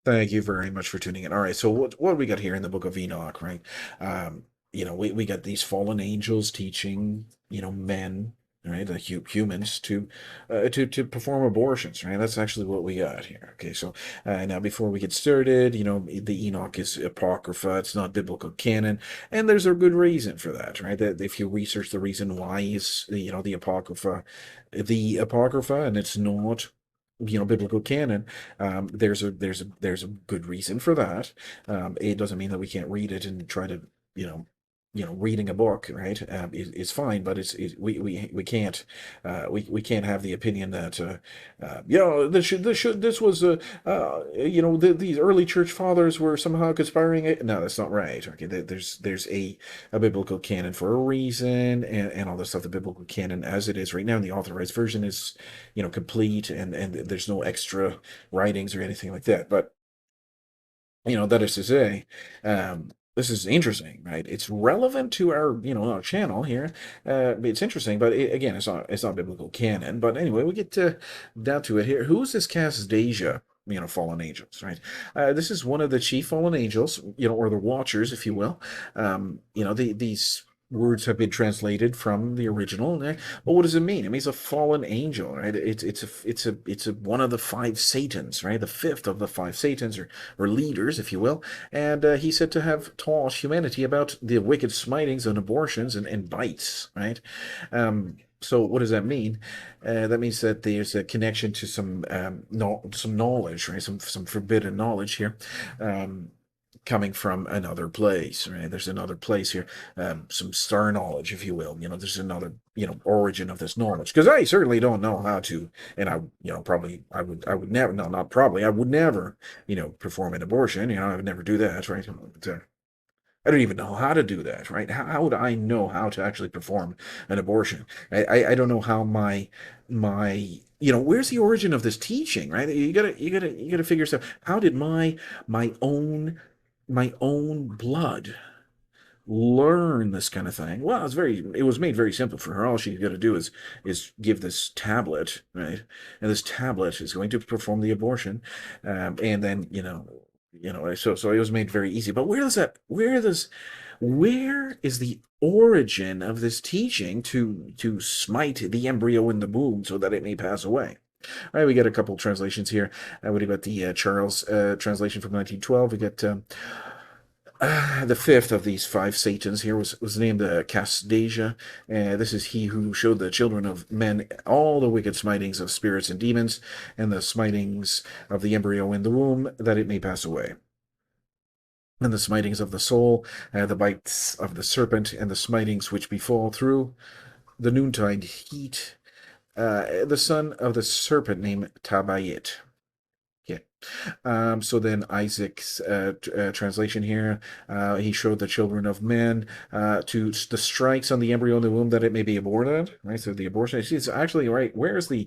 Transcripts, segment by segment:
Thank you very much for tuning in. All right, so what we got here in the book of Enoch, right? Um, we got these fallen angels teaching, men, right, the humans to perform abortions, right? That's actually what we got here. Okay, so now before we get started, the Enoch is apocrypha; it's not biblical canon, and there's a good reason for that, right? That if you research the reason why is, the apocrypha, and it's not biblical canon. There's a good reason for that. It doesn't mean that we can't read it and try to you know reading a book, right, is fine, but we can't we can't have the opinion that this was these early church fathers were somehow conspiring. No, that's not right. Okay, there's a biblical canon for a reason, and all the stuff. The biblical canon as it is right now in the authorized version is complete, and there's no extra writings or anything like that. But that is to say, this is interesting, right? It's relevant to our channel here. It's interesting, but again, it's not biblical canon. But anyway, we get down to it here. Who is this Casdasia? Fallen angels, right? This is one of the chief fallen angels, or the Watchers, if you will. These words have been translated from the original. Well, what does it mean? It means a fallen angel, right? It's a one of the five Satans, right? The fifth of the five Satans, or leaders, if you will. And he's said to have taught humanity about the wicked smitings and abortions and bites, right? So what does that mean? That means that there's a connection to some knowledge, right? Some forbidden knowledge here. Coming from another place, right? There's another place here, some star knowledge, if you will. There's another, origin of this knowledge. Because I certainly don't know how to, and probably I would never, no, not probably, I would never, perform an abortion. I would never do that, right? But, I don't even know how to do that, right? How would I know how to actually perform an abortion? I don't know how where's the origin of this teaching, right? You gotta figure stuff. How did my own my own blood learn this kind of thing? Well, it was made very simple for her. All she's got to do is give this tablet, right? And this tablet is going to perform the abortion, and then so it was made very easy. But where is the origin of this teaching to smite the embryo in the womb so that it may pass away? All right, we got a couple translations here. What about the Charles translation from 1912? We got the fifth of these five Satans here was named Casdasia. This is he who showed the children of men all the wicked smitings of spirits and demons, and the smitings of the embryo in the womb, that it may pass away. And the smitings of the soul, the bites of the serpent, and the smitings which befall through the noontide heat, the son of the serpent named Tabayit. Yeah. So then Isaac's translation here, he showed the children of men to the strikes on the embryo in the womb that it may be aborted. Right. So the abortion. It's actually right. Where's the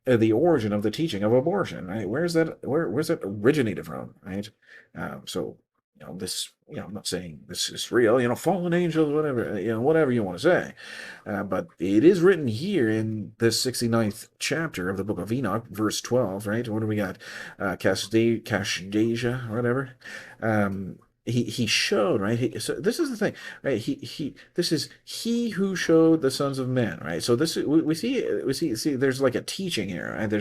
origin of the teaching of abortion? Right. Where's that? Where's that originated from? Right. So this. I'm not saying this is real. Fallen angels, whatever. Whatever you want to say. But it is written here in the 69th chapter of the book of Enoch, verse 12, right? What do we got? Casdasia, or whatever. He showed, right? So this is the thing, right? This is he who showed the sons of men, right? So this is, we see there's like a teaching here, right?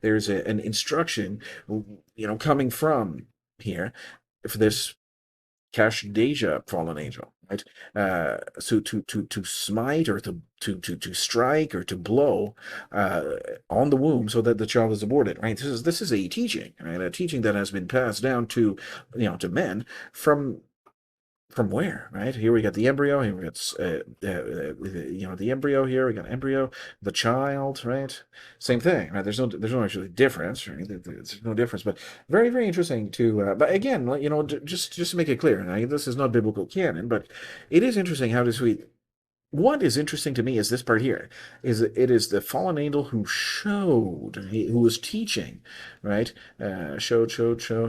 An instruction, coming from here for this Deja fallen angel, right? So to smite, or to strike, or to blow on the womb so that the child is aborted, right? This is a teaching, right? A teaching that has been passed down to to men from where, right? Here we got the embryo. Here we got the embryo. Here we got embryo, the child, right? Same thing, right? There's no actually difference, right? There's no difference, but very very interesting to. But again, just to make it clear, now, this is not biblical canon, but it is interesting how does we. What is interesting to me is this part here, is it is the fallen angel who was teaching, right? Showed.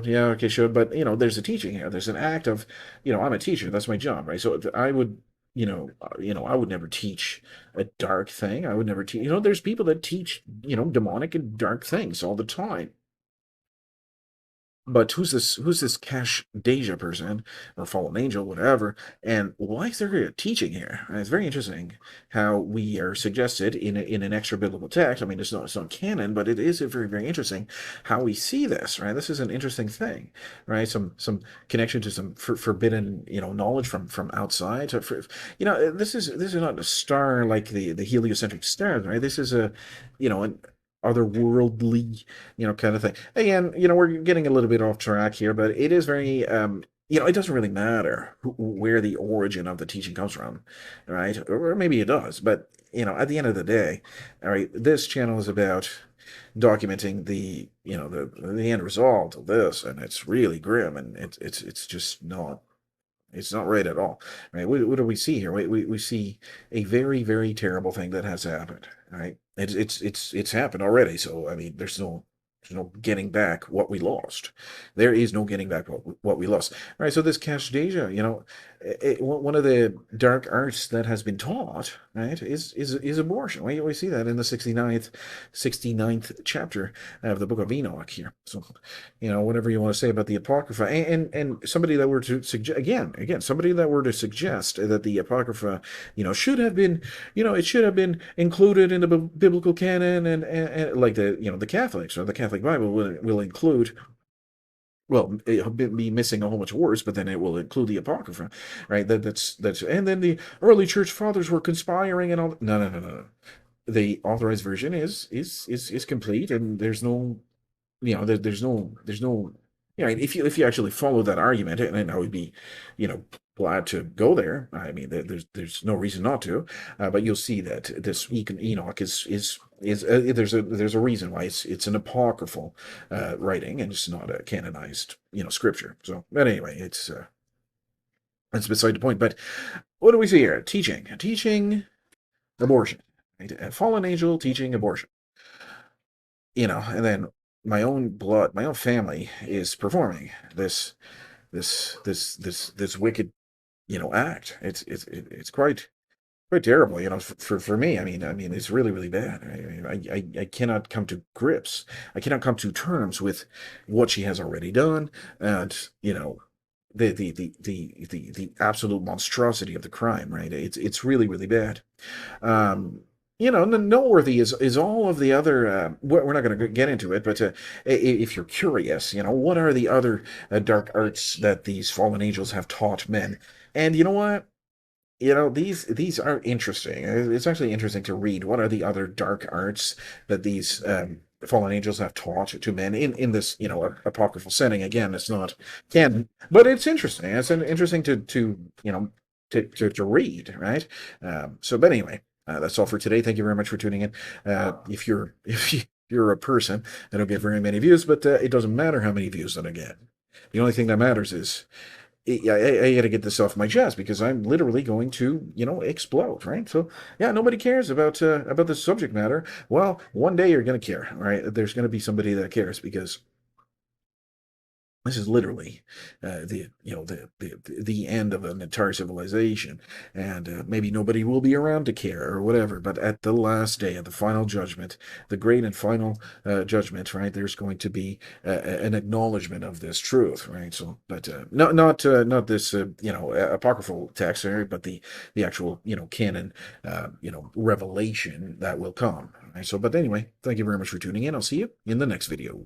Yeah, okay, showed. But there's a teaching here. There's an act of, I'm a teacher. That's my job, right? So I would, I would never teach a dark thing. I would never teach. There's people that teach, demonic and dark things all the time. But who's this Cash Deja person or fallen angel, whatever, and why is there a teaching here? And it's very interesting how we are suggested in an extra biblical text. I mean, it's not canon, but it is very very interesting how we see this. Right, this is an interesting thing, right? Some connection to some forbidden knowledge from outside. So this is not a star like the heliocentric stars, right? This is a an otherworldly kind of thing. Again, we're getting a little bit off track here, but it is very, it doesn't really matter where the origin of the teaching comes from, right? Or maybe it does, but, at the end of the day, all right, this channel is about documenting the end result of this, and it's really grim, and it's just not. It's not right at all, right? What do we see here? We see a very, very terrible thing that has happened, right? It's happened already. So I mean, there's no getting back what we lost. There is no getting back what we lost. All right. So this Casdasia, one of the dark arts that has been taught, right, is abortion. We see that in the 69th chapter of the book of Enoch here. So, whatever you want to say about the Apocrypha, and somebody that were to suggest again, somebody that were to suggest that the Apocrypha, should have been, it should have been included in the biblical canon, and like the Catholics or the Catholic Bible will include. Well, it'll be missing a whole bunch of words, but then it will include the Apocrypha, right? That's and then the early church fathers were conspiring and all. No, no, no, no, no. The authorized version is complete, and there's no there's no if you actually follow that argument, and I would be glad to go there. I mean, there's no reason not to, but you'll see that this Enoch is there's a reason why it's an apocryphal writing, and it's not a canonized scripture. So, but anyway, it's that's beside the point. But what do we see here? Teaching abortion, right? A fallen angel teaching abortion, and then my own blood, my own family is performing this wicked, act. It's quite terrible, for me. I mean, it's really, really bad. I cannot come to grips. I cannot come to terms with what she has already done, and the absolute monstrosity of the crime. Right? It's really, really bad. Noteworthy is all of the other. We're not going to get into it, but if you're curious, what are the other dark arts that these fallen angels have taught men? And you know what? These are interesting. It's actually interesting to read. What are the other dark arts that these fallen angels have taught to men in this apocryphal setting? Again, it's not canon, but it's interesting. It's interesting to read, right? But anyway. That's all for today. Thank you very much for tuning in. If you're a person, I don't get very many views, but it doesn't matter how many views that I get. The only thing that matters is I got to get this off my chest because I'm literally going to explode, right? So yeah, nobody cares about the subject matter. Well, one day you're going to care, right? There's going to be somebody that cares because this is literally the end of an entire civilization, and maybe nobody will be around to care or whatever. But at the last day, at the final judgment, the great and final judgment, right? There's going to be an acknowledgement of this truth, right? So, but not this apocryphal text, right? But the actual canon revelation that will come. Right? So, but anyway, thank you very much for tuning in. I'll see you in the next video.